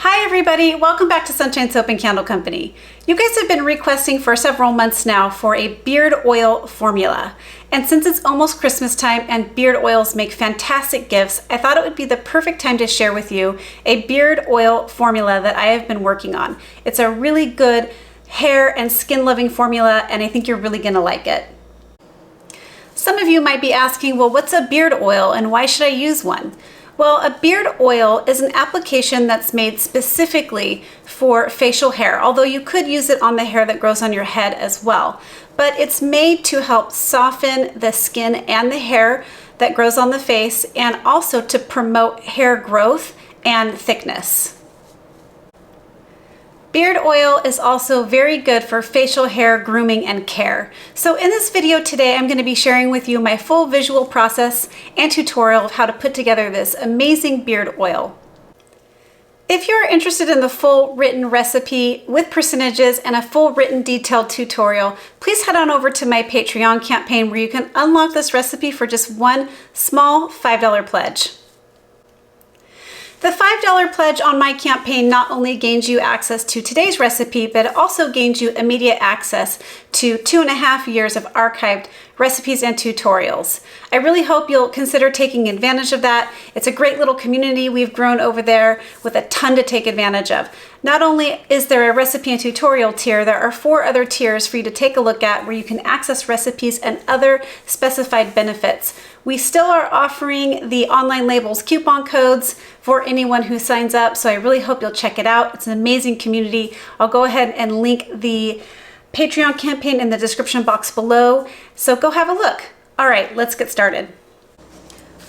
Hi everybody, welcome back to Sunshine Soap and Candle Company. You guys have been requesting for several months now for a beard oil formula. And since it's almost Christmas time and beard oils make fantastic gifts, I thought it would be the perfect time to share with you a beard oil formula that I have been working on. It's a really good hair and skin loving formula and I think you're really gonna like it. Some of you might be asking, well, what's a beard oil and why should I use one? Well, a beard oil is an application that's made specifically for facial hair, although you could use it on the hair that grows on your head as well. But it's made to help soften the skin and the hair that grows on the face and also to promote hair growth and thickness. Beard oil is also very good for facial hair grooming and care. So in this video today, I'm going to be sharing with you my full visual process and tutorial of how to put together this amazing beard oil. If you're interested in the full written recipe with percentages and a full written detailed tutorial, please head on over to my Patreon campaign where you can unlock this recipe for just one small $5 pledge. The $5 pledge on my campaign not only gains you access to today's recipe, but it also gains you immediate access to 2.5 years of archived recipes and tutorials. I really hope you'll consider taking advantage of that. It's a great little community we've grown over there with a ton to take advantage of. Not only is there a recipe and tutorial tier, there are 4 other tiers for you to take a look at where you can access recipes and other specified benefits. We still are offering the online labels coupon codes for anyone who signs up, so I really hope you'll check it out. It's an amazing community. I'll go ahead and link the Patreon campaign in the description box below, so go have a look. All right, let's get started.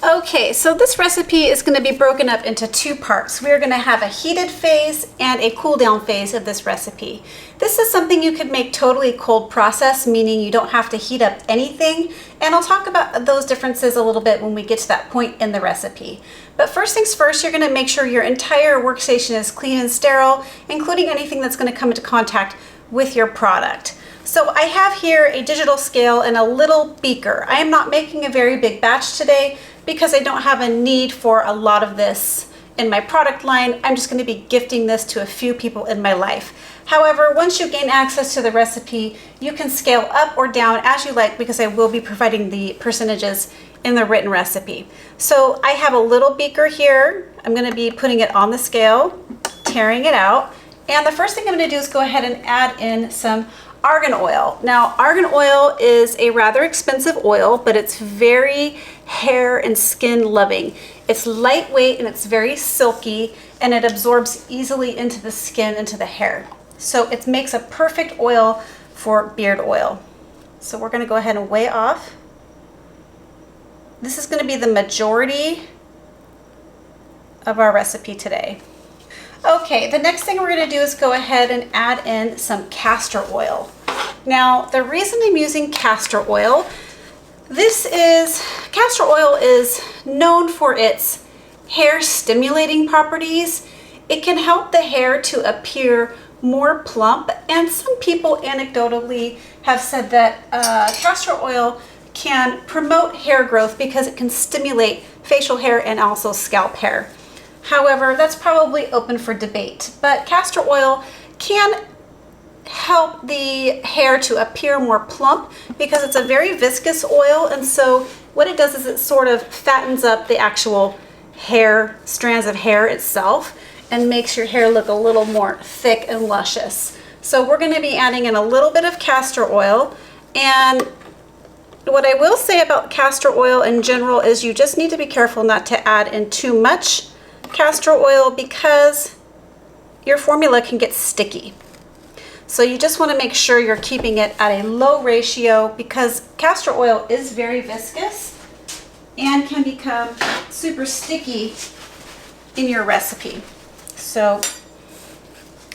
Okay, so this recipe is going to be broken up into 2 parts. We're going to have a heated phase and a cool down phase of this recipe. This is something you could make totally cold process, meaning you don't have to heat up anything, and I'll talk about those differences a little bit when we get to that point in the recipe. But first things first, you're going to make sure your entire workstation is clean and sterile, including anything that's going to come into contact with your product. So I have here a digital scale and a little beaker. I am not making a very big batch today because I don't have a need for a lot of this in my product line. I'm just going to be gifting this to a few people in my life. However, once you gain access to the recipe, you can scale up or down as you like because I will be providing the percentages in the written recipe. So I have a little beaker here. I'm going to be putting it on the scale, tearing it out. And the first thing I'm going to do is go ahead and add in some Argan Oil. Now, Argan Oil is a rather expensive oil, but it's very hair and skin loving. It's lightweight and it's very silky and it absorbs easily into the skin, into the hair. So it makes a perfect oil for beard oil. So we're going to go ahead and weigh off. This is going to be the majority of our recipe today. Okay, the next thing we're going to do is go ahead and add in some castor oil. Now, the reason I'm using castor oil, castor oil is known for its hair stimulating properties. It can help the hair to appear more plump, and some people anecdotally have said that castor oil can promote hair growth because it can stimulate facial hair and also scalp hair. However, that's probably open for debate, but castor oil can help the hair to appear more plump because it's a very viscous oil, and so what it does is it sort of fattens up the actual hair, strands of hair itself, and makes your hair look a little more thick and luscious. So we're going to be adding in a little bit of castor oil, and what I will say about castor oil in general is you just need to be careful not to add in too much castor oil because your formula can get sticky. So you just want to make sure you're keeping it at a low ratio because castor oil is very viscous and can become super sticky in your recipe. So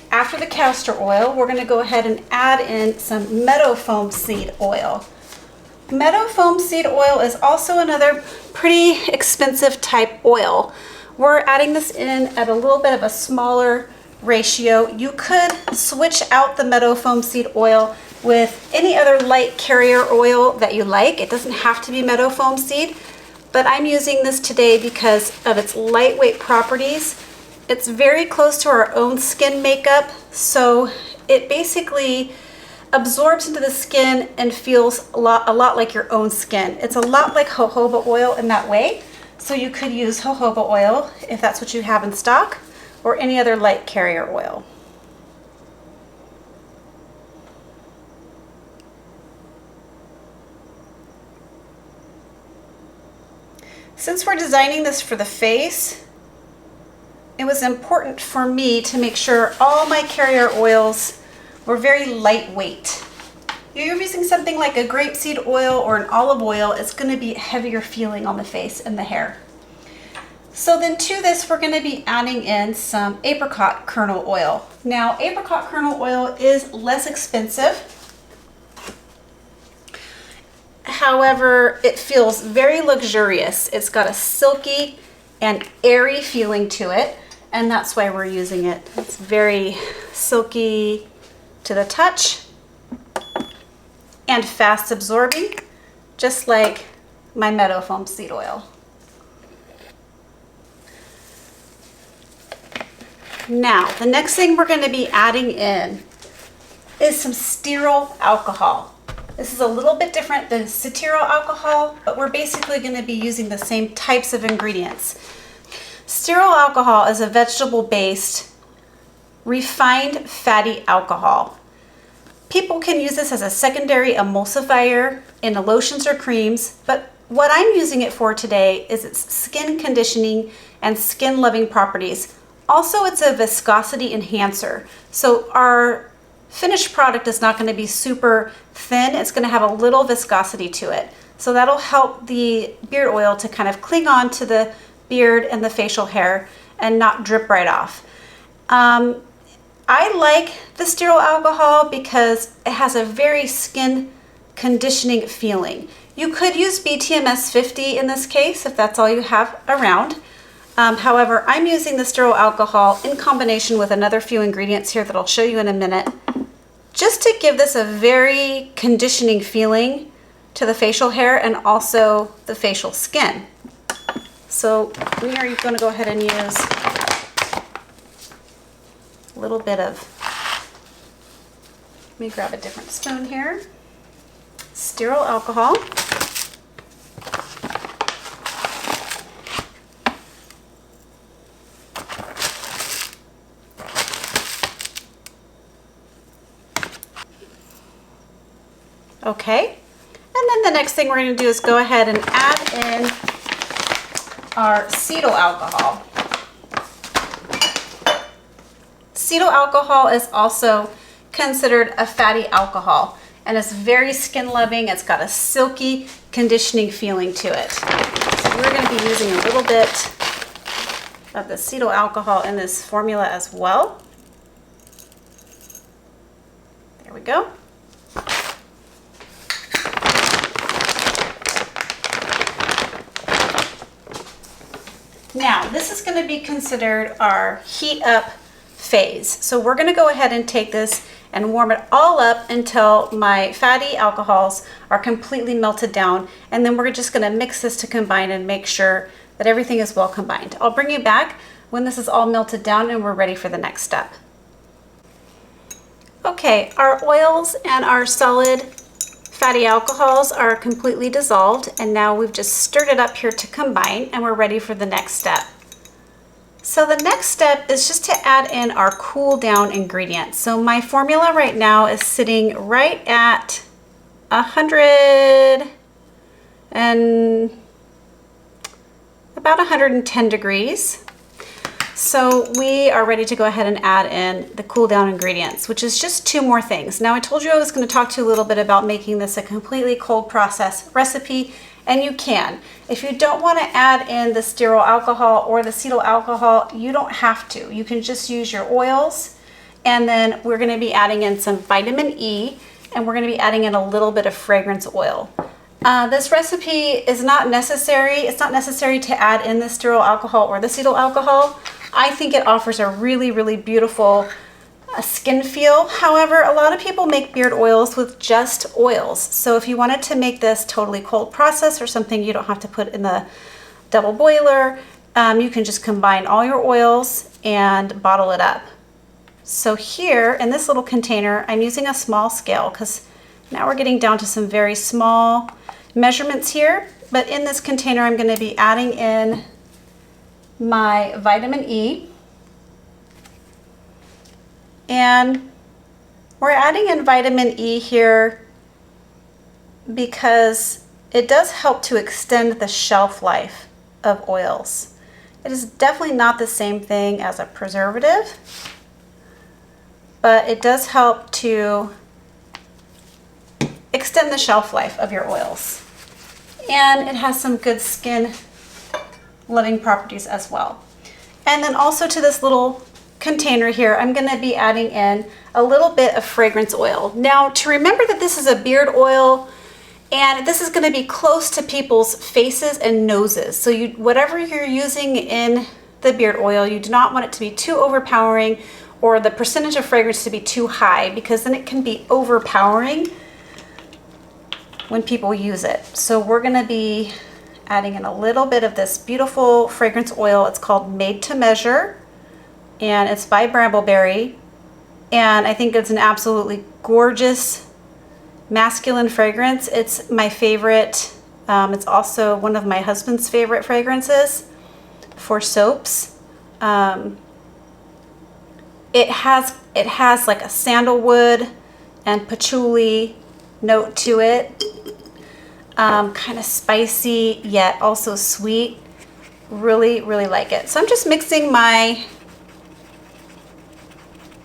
after the castor oil, we're going to go ahead and add in some Meadowfoam seed oil. Meadowfoam seed oil is also another pretty expensive type oil. We're adding this in at a little bit of a smaller ratio. You could switch out the Meadowfoam seed oil with any other light carrier oil that you like. It doesn't have to be Meadowfoam seed, but I'm using this today because of its lightweight properties It's very close to our own skin makeup, so it basically absorbs into the skin and feels a lot like your own skin. It's a lot like jojoba oil in that way. So you could use jojoba oil if that's what you have in stock, or any other light carrier oil. Since we're designing this for the face, it was important for me to make sure all my carrier oils were very lightweight. If you're using something like a grapeseed oil or an olive oil, it's going to be heavier feeling on the face and the hair. So then to this, we're going to be adding in some apricot kernel oil. Now, apricot kernel oil is less expensive. However, it feels very luxurious. It's got a silky and airy feeling to it, and that's why we're using it. It's very silky to the touch and fast absorbing, just like my Meadowfoam seed oil. Now, the next thing we're going to be adding in is some Stearyl alcohol. This is a little bit different than Cetyl Alcohol, but we're basically going to be using the same types of ingredients. Stearyl alcohol is a vegetable-based, refined fatty alcohol. People can use this as a secondary emulsifier in lotions or creams, but what I'm using it for today is its skin conditioning and skin loving properties. Also, it's a viscosity enhancer. So our finished product is not going to be super thin. It's going to have a little viscosity to it. So that'll help the beard oil to kind of cling on to the beard and the facial hair and not drip right off. I like the Stearyl alcohol because it has a very skin conditioning feeling. You could use BTMS 50 in this case if that's all you have around. However, I'm using the Stearyl alcohol in combination with another few ingredients here that I'll show you in a minute, just to give this a very conditioning feeling to the facial hair and also the facial skin. So we are going to go ahead and use a little bit of, let me grab a different spoon here, Stearyl alcohol. Okay, and then the next thing we're going to do is go ahead and add in our cetyl alcohol. Cetyl alcohol is also considered a fatty alcohol, and it's very skin loving. It's got a silky conditioning feeling to it. So we're going to be using a little bit of the cetyl alcohol in this formula as well. There we go. Now, this is going to be considered our heat up phase. So we're going to go ahead and take this and warm it all up until my fatty alcohols are completely melted down. And then we're just going to mix this to combine and make sure that everything is well combined. I'll bring you back when this is all melted down and we're ready for the next step. Okay, our oils and our solid fatty alcohols are completely dissolved, and now we've just stirred it up here to combine, and we're ready for the next step. So the next step is just to add in our cool down ingredients. So my formula right now is sitting right at 100 and about 110 degrees. So we are ready to go ahead and add in the cool down ingredients, which is just 2 more things. Now, I told you I was going to talk to you a little bit about making this a completely cold process recipe, and you can. If you don't want to add in the Stearyl alcohol or the cetyl alcohol, you don't have to. You can just use your oils, and then we're going to be adding in some vitamin E, and we're going to be adding in a little bit of fragrance oil. This recipe is not necessary. It's not necessary to add in the Stearyl alcohol or the cetyl alcohol. I think it offers a really, really beautiful skin feel. However, a lot of people make beard oils with just oils. So if you wanted to make this totally cold process or something you don't have to put in the double boiler, you can just combine all your oils and bottle it up. So here in this little container, I'm using a small scale because now we're getting down to some very small measurements here. But in this container, I'm going to be adding in my vitamin E. And we're adding in vitamin E here because it does help to extend the shelf life of oils. It is definitely not the same thing as a preservative, but it does help to extend the shelf life of your oils. And it has some good skin loving properties as well. And then also to this little container here, I'm going to be adding in a little bit of fragrance oil. Now, to remember that this is a beard oil, and this is going to be close to people's faces and noses. So whatever you're using in the beard oil, you do not want it to be too overpowering or the percentage of fragrance to be too high, because then it can be overpowering when people use it. So we're going to be adding in a little bit of this beautiful fragrance oil. It's called Made to Measure, and it's by Brambleberry. And I think it's an absolutely gorgeous masculine fragrance. It's my favorite. It's also one of my husband's favorite fragrances for soaps. It has like a sandalwood and patchouli note to it. Kind of spicy yet also sweet. Really, really like it. So I'm just mixing my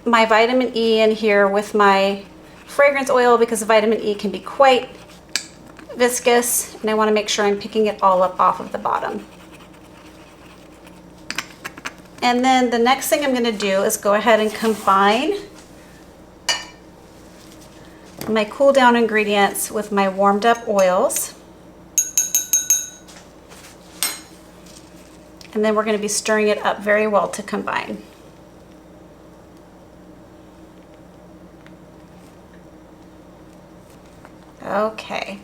vitamin E in here with my fragrance oil, because vitamin E can be quite viscous, and I want to make sure I'm picking it all up off of the bottom. And then the next thing I'm going to do is go ahead and combine my cool down ingredients with my warmed up oils. And then we're going to be stirring it up very well to combine. Okay.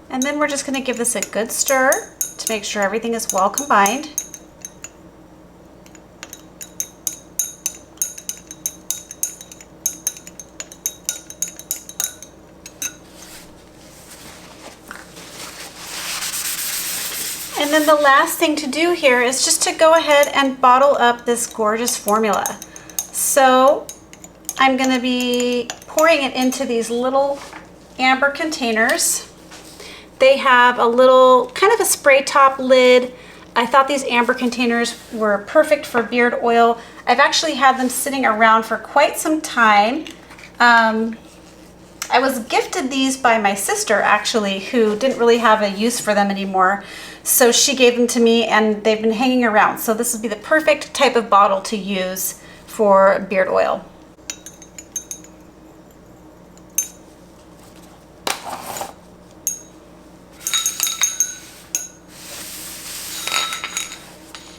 And then we're just going to give this a good stir to make sure everything is well combined. And then the last thing to do here is just to go ahead and bottle up this gorgeous formula. So I'm going to be pouring it into these little amber containers. They have a little kind of a spray top lid. I thought these amber containers were perfect for beard oil. I've actually had them sitting around for quite some time. I was gifted these by my sister, actually, who didn't really have a use for them anymore. So she gave them to me, and they've been hanging around. So this would be the perfect type of bottle to use for beard oil.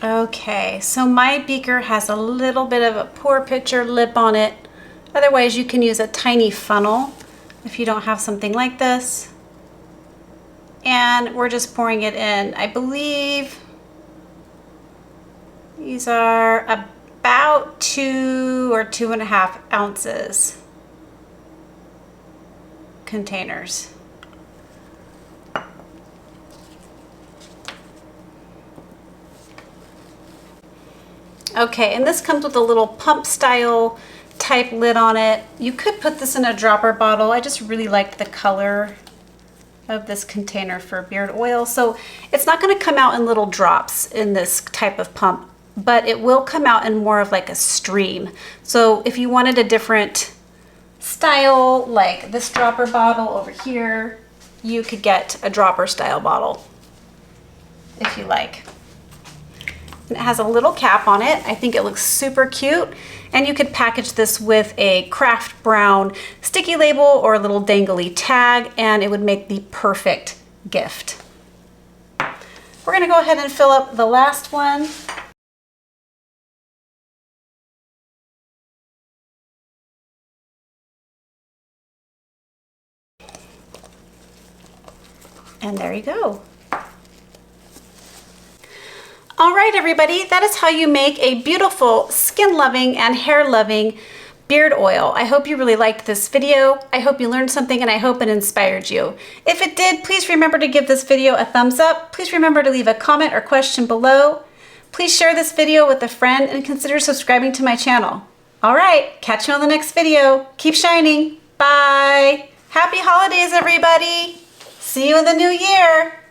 Okay, so my beaker has a little bit of a pour pitcher lip on it. Otherwise, you can use a tiny funnel if you don't have something like this. And we're just pouring it in. I believe these are about 2 or 2.5 ounces containers. Okay, and this comes with a little pump style type lid on it. You could put this in a dropper bottle. I just really liked the color of this container for beard oil. So it's not going to come out in little drops in this type of pump, but it will come out in more of like a stream. So if you wanted a different style, like this dropper bottle over here, you could get a dropper style bottle if you like. It has a little cap on it. I think it looks super cute. And you could package this with a craft brown sticky label or a little dangly tag, and it would make the perfect gift. We're gonna go ahead and fill up the last one. And there you go. All right, everybody, that is how you make a beautiful skin-loving and hair-loving beard oil. I hope you really liked this video. I hope you learned something and I hope it inspired you. If it did, please remember to give this video a thumbs up. Please remember to leave a comment or question below. Please share this video with a friend and consider subscribing to my channel. All right, catch you on the next video. Keep shining. Bye. Happy holidays, everybody. See you in the new year.